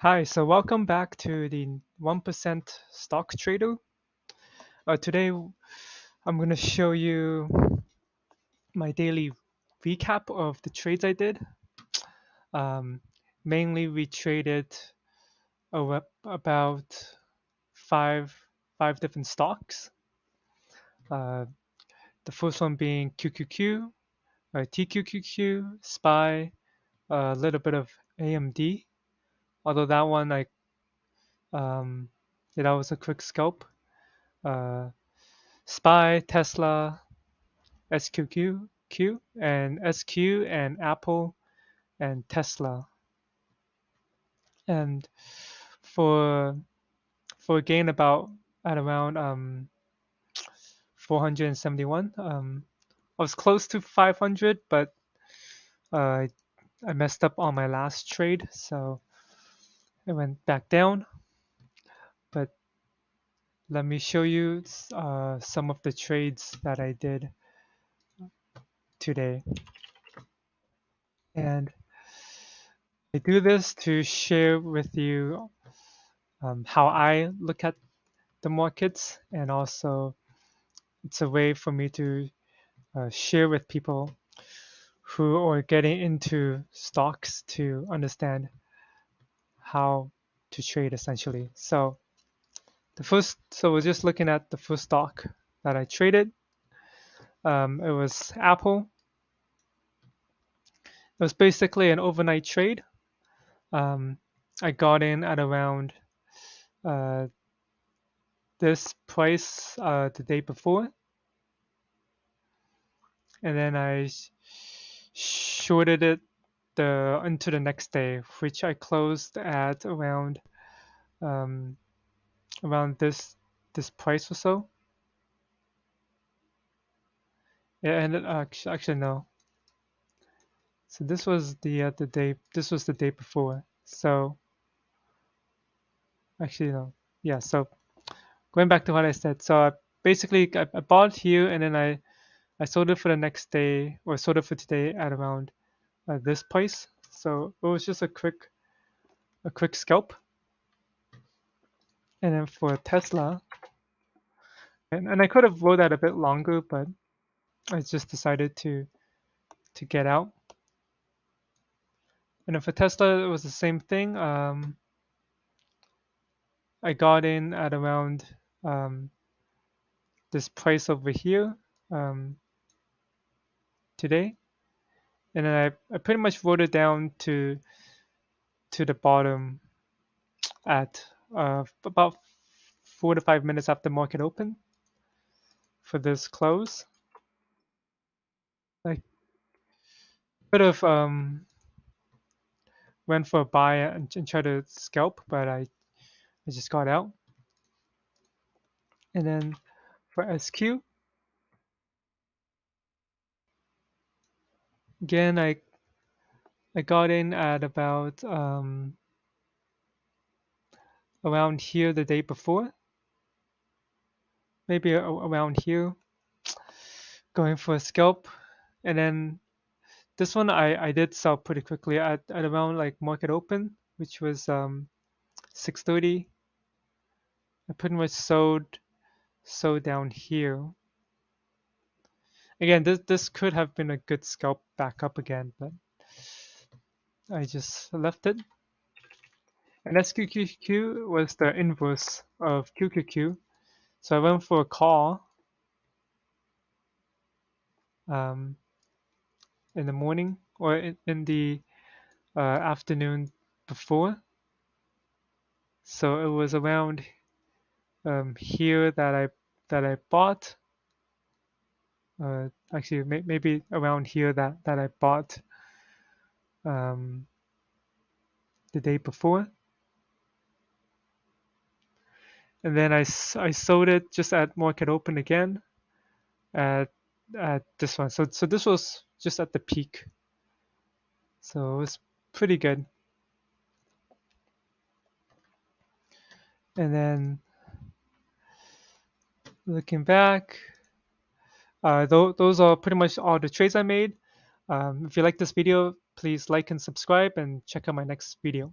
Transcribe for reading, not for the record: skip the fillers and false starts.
Hi, so welcome back to the 1% Stock Trader. Today I'm going to show you my daily recap of the trades I did. Um, Mainly, we traded about five different stocks. Uh, the first one being QQQ, TQQQ, SPY, a little bit of AMD. Although that one, um, that was a quick scalp. Uh, SPY, Tesla, SQQ, and SQ and Apple and Tesla. And for for a gain about at around 471. I was close to 500, but uh, I messed up on my last trade, so it went back down. But let me show you some of the trades that I did today. And I do this to share with you how I look at the markets, and also it's a way for me to share with people who are getting into stocks to understand how to trade essentially. So we're just looking at the first stock that I traded. It was Apple. It was basically an overnight trade. Um, I got in at around uh, this price the day before, and then I shorted it into the next day, which I closed at um, around this price or so. Yeah, and actually no. So this was the day. This was the day before. So actually no. Yeah. So going back to what I said. So I bought here, and then I sold it for the next day, or sold it for today at around this price. So it was just a quick scalp. And then for Tesla, and I could have rode that a bit longer, but I just decided to get out. And then for Tesla, it was the same thing. I got in at around um, this price over here um, today, and then I pretty much wrote it down to the bottom at about 4 to 5 minutes after market open for this close. I could have went for a buy and try to scalp, but I just got out. And then for SQ, again I got in at about around here the day before, maybe around here, going for a scalp. And then this one I did sell pretty quickly at around like market open, which was 6:30. I pretty much sold down here. Again, this could have been a good scalp back up again, but I just left it. And SQQQ was the inverse of QQQ, so I went for a call um, in the morning, or in the afternoon before. So it was around here that I bought. Actually, maybe around here that I bought um, the day before, and then I sold it just at market open again at at this one. So this was just at the peak, so it was pretty good. And then looking back, those are pretty much all the trades I made. If you like this video, please like and subscribe, and check out my next video.